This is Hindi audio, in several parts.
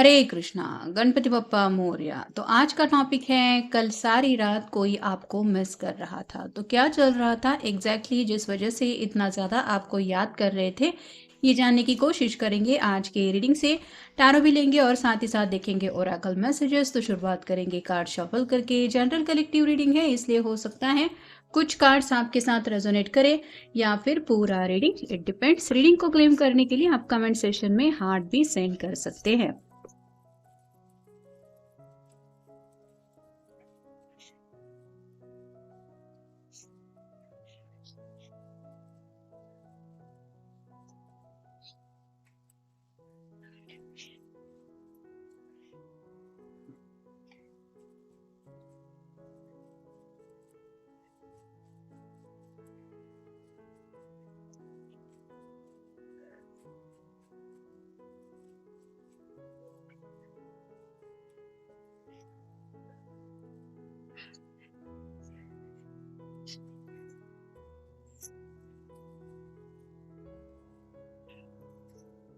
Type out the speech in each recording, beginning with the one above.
हरे कृष्णा। गणपति बप्पा मोरया। तो आज का टॉपिक है, कल सारी रात कोई आपको मिस कर रहा था। तो क्या चल रहा था एग्जैक्टली जिस वजह से इतना ज़्यादा आपको याद कर रहे थे, ये जानने की कोशिश करेंगे आज के रीडिंग से। टैरो भी लेंगे और साथ ही साथ देखेंगे ओरेकल मैसेजेस। तो शुरुआत करेंगे कार्ड शफल करके। जनरल कलेक्टिव रीडिंग है, इसलिए हो सकता है कुछ कार्ड्स आपके साथ रेजोनेट करे या फिर पूरा रीडिंग, इट डिपेंड्स। रीडिंग को क्लेम करने के लिए आप कमेंट सेशन में हार्ट भी सेंड कर सकते हैं।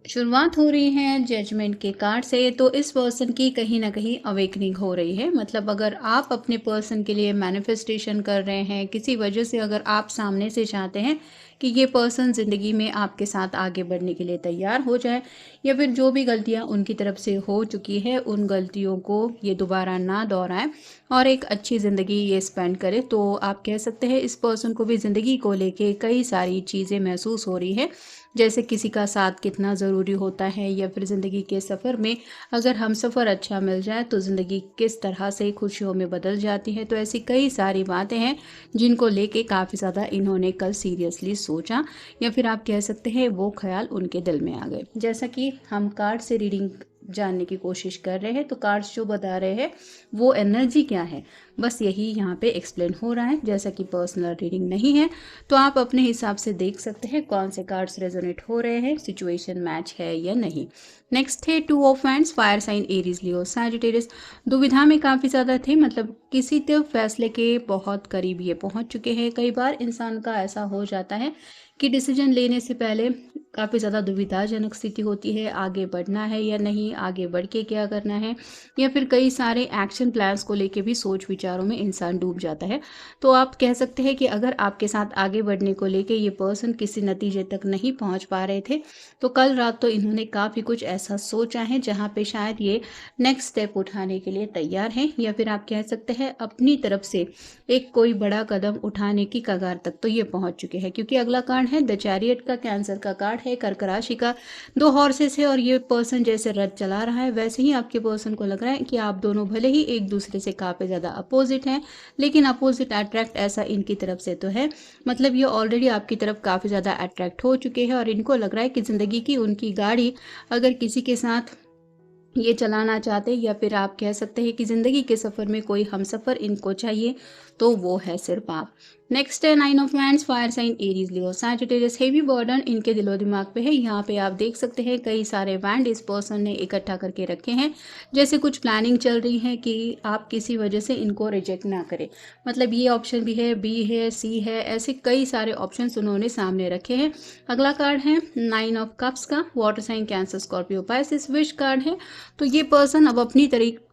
शुरुआत हो रही है जजमेंट के कार्ड से। तो इस पर्सन की कहीं ना कहीं अवेकनिंग हो रही है। मतलब अगर आप अपने पर्सन के लिए मैनिफेस्टेशन कर रहे हैं किसी वजह से, अगर आप सामने से चाहते हैं कि ये पर्सन ज़िंदगी में आपके साथ आगे बढ़ने के लिए तैयार हो जाए, या फिर जो भी गलतियां उनकी तरफ से हो चुकी है उन गलतियों को ये दोबारा ना दोहराएं और एक अच्छी ज़िंदगी ये स्पेंड करे, तो आप कह सकते हैं इस पर्सन को भी ज़िंदगी को लेके कई सारी चीज़ें महसूस हो रही है। जैसे किसी का साथ कितना ज़रूरी होता है, या फिर ज़िंदगी के सफ़र में अगर हम सफ़र अच्छा मिल जाए तो ज़िंदगी किस तरह से खुशियों में बदल जाती है। तो ऐसी कई सारी बातें हैं जिनको लेके काफ़ी ज़्यादा इन्होंने कल सीरियसली सोचा, या फिर आप कह सकते हैं वो ख्याल उनके दिल में आ गए। जैसा कि हम कार्ड से रीडिंग जानने की कोशिश कर रहे हैं, तो कार्ड्स जो बता रहे हैं वो एनर्जी क्या है, बस यही यहाँ पे एक्सप्लेन हो रहा है। जैसा कि पर्सनल रीडिंग नहीं है, तो आप अपने हिसाब से देख सकते हैं कौन से कार्ड्स रेजोनेट हो रहे हैं, सिचुएशन मैच है या नहीं। नेक्स्ट है two of hands, fire sign Aries Leo Sagittarius. दुविधा में काफ़ी ज़्यादा थे, मतलब किसी तो फैसले के बहुत करीब ये पहुंच चुके हैं। कई बार इंसान का ऐसा हो जाता है कि डिसीजन लेने से पहले काफ़ी ज़्यादा दुविधाजनक स्थिति होती है, आगे बढ़ना है या नहीं, आगे बढ़ के क्या करना है, या फिर कई सारे एक्शन प्लान्स को लेके भी सोच विचारों में इंसान डूब जाता है। तो आप कह सकते हैं कि अगर आपके साथ आगे बढ़ने को लेके ये पर्सन किसी नतीजे तक नहीं पहुंच पा रहे थे, तो कल रात तो इन्होंने काफ़ी कुछ ऐसा सोचा है जहां पे शायद ये नेक्स्ट स्टेप उठाने के लिए तैयार हैं, या फिर आप कह सकते हैं अपनी तरफ से एक कोई बड़ा कदम उठाने की कगार तक तो ये पहुंच चुके हैं। क्योंकि अगला कार्ड है द चैरियट का, कैंसर का कार्ड है, कर्क राशि का। दो हॉर्सेस है और ये पर्सन जैसे रथ चला रहा है वैसे ही आपके पर्सन को लग रहा है कि आप दोनों भले ही एक दूसरे से काफ़ी ज़्यादा अपोजिट हैं, लेकिन अपोजिट अट्रैक्ट ऐसा इनकी तरफ से तो है। मतलब ये ऑलरेडी आपकी तरफ काफ़ी ज़्यादा अट्रैक्ट हो चुके हैं और इनको लग रहा है कि ज़िंदगी की उनकी गाड़ी अगर किसी के साथ ये चलाना चाहते हैं, या फिर आप कह सकते हैं कि ज़िंदगी के सफ़र में कोई हमसफ़र इनको चाहिए, तो वो है सिर्फ आप। नेक्स्ट है nine of hands, fire sign Aries Leo Sagittarius. Heavy burden इनके दिलो दिमाग पे है। यहाँ पे आप देख सकते हैं कई सारे बैंड इस पर्सन ने इकट्ठा करके रखे हैं। जैसे कुछ प्लानिंग चल रही है कि आप किसी वजह से इनको रिजेक्ट ना करें। मतलब ये ऑप्शन भी है, बी है, सी है, ऐसे कई सारे ऑप्शन उन्होंने सामने रखे हैं। अगला कार्ड है नाइन ऑफ कप्स का, water sign Cancer Scorpio Pisces, wish card है। तो ये पर्सन अब अपनी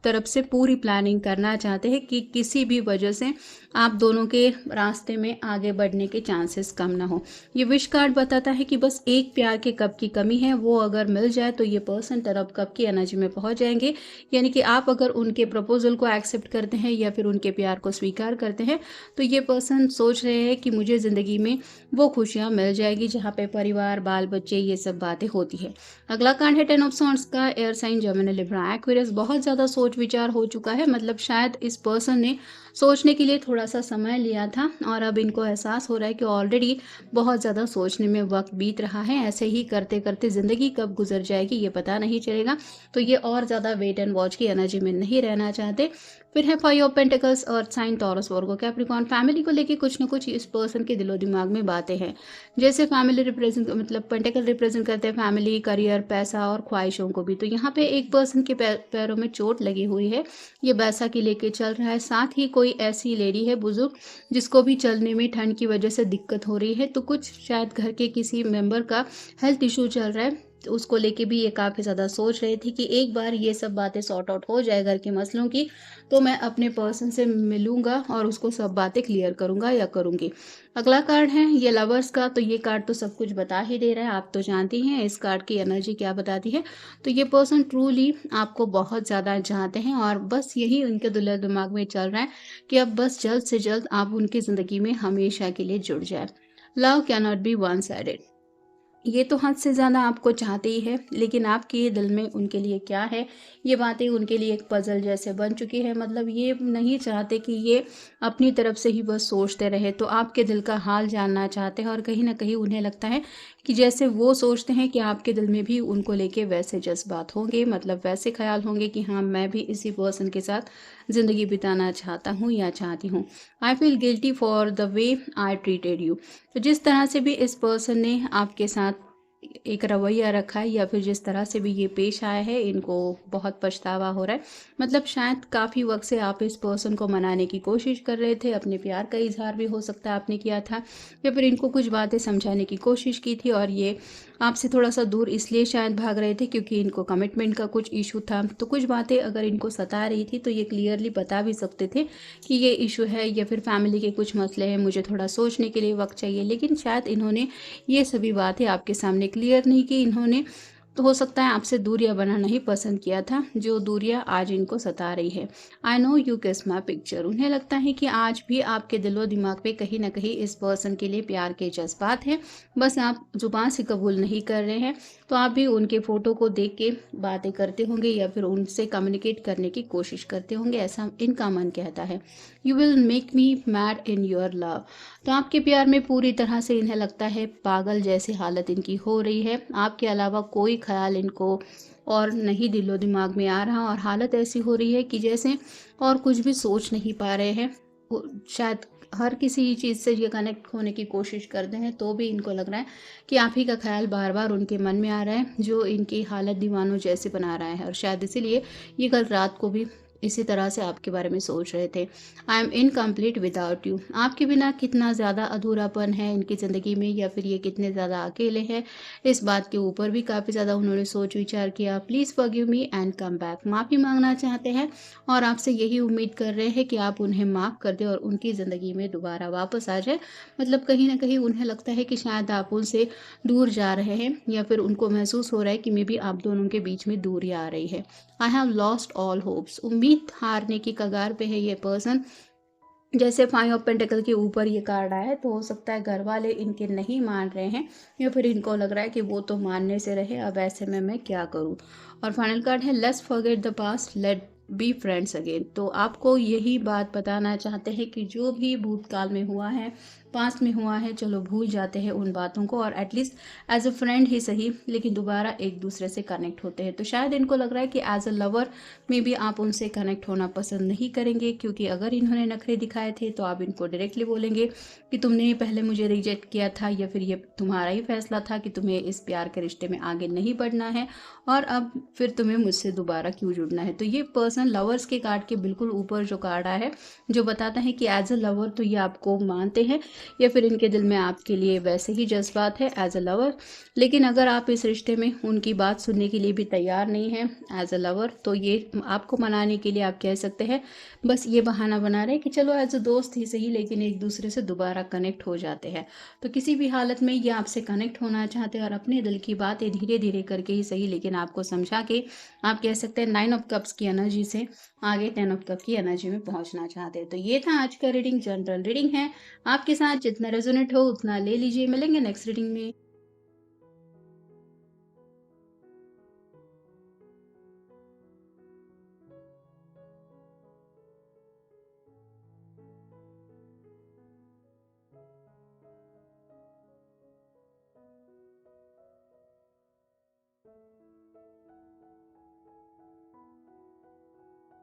तरफ से पूरी प्लानिंग करना चाहते हैं कि किसी भी वजह से आप दोनों के रास्ते में आगे बढ़ने के चांसेस कम ना हो। ये विश कार्ड बताता है कि बस एक प्यार के कप की कमी है, वो अगर मिल जाए तो ये पर्सन तरफ कप की एनर्जी में पहुंच जाएंगे। यानी कि आप अगर उनके प्रपोजल को एक्सेप्ट करते हैं या फिर उनके प्यार को स्वीकार करते हैं, तो ये पर्सन सोच रहे हैं कि मुझे ज़िंदगी में वो खुशियाँ मिल जाएगी जहाँ पे परिवार, बाल बच्चे, ये सब बातें होती है। अगला कार्ड है टेन ऑफ सॉन्ड्स का, air sign Gemini Libra Aquarius. बहुत ज़्यादा सोच विचार हो चुका है। मतलब शायद इस पर्सन ने सोचने के लिए थोड़ा सा समय लिया था और अब इनको एहसास हो रहा है कि ऑलरेडी बहुत ज़्यादा सोचने में वक्त बीत रहा है। ऐसे ही करते करते ज़िंदगी कब गुजर जाएगी ये पता नहीं चलेगा। तो ये और ज़्यादा वेट एंड वॉच की एनर्जी में नहीं रहना चाहते। फिर है फाइव ऑफ पेंटिकल्स और sign Taurus Virgo Capricorn. Family को लेके कुछ ना कुछ इस पर्सन के दिलो दिमाग में बातें हैं। जैसे फैमिली रिप्रेजेंट, मतलब पेंटिकल रिप्रेजेंट करते हैं फैमिली, करियर, पैसा और ख्वाहिशों को भी। तो यहाँ पे एक पर्सन के पैरों में चोट लगी हुई है, ये बैसाखी लेके चल रहा है। साथ ही कोई ऐसी लेडी है बुजुर्ग जिसको भी चलने में ठंड की वजह से दिक्कत हो रही है। तो कुछ शायद घर के किसी मेंबर का हेल्थ इशू चल रहा है, उसको लेके भी ये काफ़ी ज़्यादा सोच रहे थे कि एक बार ये सब बातें सॉर्ट आउट हो जाए घर के मसलों की, तो मैं अपने पर्सन से मिलूँगा और उसको सब बातें क्लियर करूँगा या करूँगी। अगला कार्ड है ये लवर्स का, तो ये कार्ड तो सब कुछ बता ही दे रहा है, आप तो जानती हैं इस कार्ड की एनर्जी क्या बताती है। तो ये पर्सन ट्रूली आपको बहुत ज़्यादा चाहते हैं और बस यही उनके दिमाग में चल रहा है कि अब बस जल्द से जल्द आप उनकी ज़िंदगी में हमेशा के लिए जुड़ जाए। Love can not be one sided. ये तो हद से ज़्यादा आपको चाहते ही है, लेकिन आपके दिल में उनके लिए क्या है, ये बातें उनके लिए एक पज़ल जैसे बन चुकी है। मतलब ये नहीं चाहते कि ये अपनी तरफ से ही बस सोचते रहे, तो आपके दिल का हाल जानना चाहते हैं और कहीं न कहीं उन्हें लगता है कि जैसे वो सोचते हैं कि आपके दिल में भी उनको लेके वैसे जज़्बात होंगे, मतलब वैसे ख़्याल होंगे कि हाँ, मैं भी इसी पर्सन के साथ ज़िंदगी बिताना चाहता हूँ या चाहती हूँ। I feel guilty for the way I treated you. तो जिस तरह से भी इस पर्सन ने आपके साथ एक रवैया रखा है या फिर जिस तरह से भी ये पेश आया है, इनको बहुत पछतावा हो रहा है। मतलब शायद काफ़ी वक्त से आप इस पर्सन को मनाने की कोशिश कर रहे थे, अपने प्यार का इजहार भी हो सकता है आपने किया था, या फिर इनको कुछ बातें समझाने की कोशिश की थी और ये आपसे थोड़ा सा दूर इसलिए शायद भाग रहे थे क्योंकि इनको कमिटमेंट का कुछ इशू था। तो कुछ बातें अगर इनको सता रही थी तो ये क्लियरली बता भी सकते थे कि ये इशू है या फिर फैमिली के कुछ मसले हैं, मुझे थोड़ा सोचने के लिए वक्त चाहिए। लेकिन शायद इन्होंने ये सभी बातें आपके सामने क्लियर नहीं की। इन्होंने तो हो सकता है आपसे दूरियां बनाना ही पसंद किया था, जो दूरियां आज इनको सता रही है। आई नो यू किस माई पिक्चर। उन्हें लगता है कि आज भी आपके दिलो दिमाग पे कहीं ना कहीं इस पर्सन के लिए प्यार के जज्बात हैं, बस आप जुबान से कबूल नहीं कर रहे हैं। तो आप भी उनके फ़ोटो को देख के बातें करते होंगे या फिर उनसे कम्युनिकेट करने की कोशिश करते होंगे, ऐसा इनका मन कहता है। You will make me mad in your love. तो आपके प्यार में पूरी तरह से इन्हें लगता है पागल जैसी हालत इनकी हो रही है। आपके अलावा कोई ख़्याल इनको और नहीं दिलो दिमाग में आ रहा और हालत ऐसी हो रही है कि जैसे और कुछ भी सोच नहीं पा रहे हैं। शायद हर किसी चीज़ से ये कनेक्ट होने की कोशिश करते हैं तो भी इनको लग रहा है कि आप ही का ख्याल बार बार उनके मन में आ रहा है, जो इनकी हालत दीवानों जैसे बना रहा है। और शायद इसीलिए ये कल रात को भी इसी तरह से आपके बारे में सोच रहे थे। I am incomplete without you. आपके बिना कितना ज़्यादा अधूरापन है इनकी ज़िंदगी में, या फिर ये कितने ज़्यादा अकेले हैं, इस बात के ऊपर भी काफ़ी ज़्यादा उन्होंने सोच विचार किया। Please forgive me and come back. माफ़ी मांगना चाहते हैं और आपसे यही उम्मीद कर रहे हैं कि आप उन्हें माफ़ कर दें और उनकी ज़िंदगी में दोबारा वापस आ जाए। मतलब कहीं ना कहीं उन्हें लगता है कि शायद आप उनसे दूर जा रहे हैं या फिर उनको महसूस हो रहा है कि मे बी आप दोनों के बीच में दूरी आ रही है। I have lost all hopes. उम्मीद हारने की कगार पे है ये पर्सन। जैसे 5 ऑफ पेंटिकल के ऊपर ये कार्ड आया है, तो हो सकता है घर वाले इनके नहीं मान रहे हैं या फिर इनको लग रहा है कि वो तो मानने से रहे, अब ऐसे में मैं क्या करूं। और फाइनल कार्ड है let's forget the past let be friends again. तो आपको यही बात बताना चाहते हैं कि जो भी भूतकाल में हुआ है, पास्ट में हुआ है, चलो भूल जाते हैं उन बातों को और एटलीस्ट एज अ फ्रेंड ही सही, लेकिन दोबारा एक दूसरे से कनेक्ट होते हैं। तो शायद इनको लग रहा है कि एज अ लवर में भी आप उनसे कनेक्ट होना पसंद नहीं करेंगे, क्योंकि अगर इन्होंने नखरे दिखाए थे तो आप इनको डायरेक्टली बोलेंगे कि तुमने ही पहले मुझे रिजेक्ट किया था या फिर ये तुम्हारा ही फैसला था कि तुम्हें इस प्यार के रिश्ते में आगे नहीं बढ़ना है और अब फिर तुम्हें मुझसे दोबारा क्यों जुड़ना है। तो ये पर्सन लवर्स के कार्ड के बिल्कुल ऊपर जो कार्ड आया है, जो बताता है कि एज अ लवर तो ये आपको मानते हैं या फिर इनके दिल में आपके लिए वैसे ही जज्बात है एज अ लवर। लेकिन अगर आप इस रिश्ते में उनकी बात सुनने के लिए भी तैयार नहीं हैं एज अ लवर, तो ये आपको मनाने के लिए आप कह सकते हैं, बस ये बहाना बना रहे हैं कि चलो एज अ दोस्त ही सही, लेकिन एक दूसरे से दोबारा कनेक्ट हो जाते हैं। तो किसी भी हालत में ये आपसे कनेक्ट होना चाहते हैं और अपने दिल की बातें धीरे धीरे करके ही सही, लेकिन आपको समझा के आप कह सकते हैं 9 ऑफ कप्स की एनर्जी से आगे 10 ऑफ कप की एनर्जी में पहुंचना चाहते हैं। तो ये था आज का रीडिंग, जनरल रीडिंग है। आपके साथ जितना रेजोनेट हो उतना ले लीजिए। मिलेंगे नेक्स्ट रीडिंग में।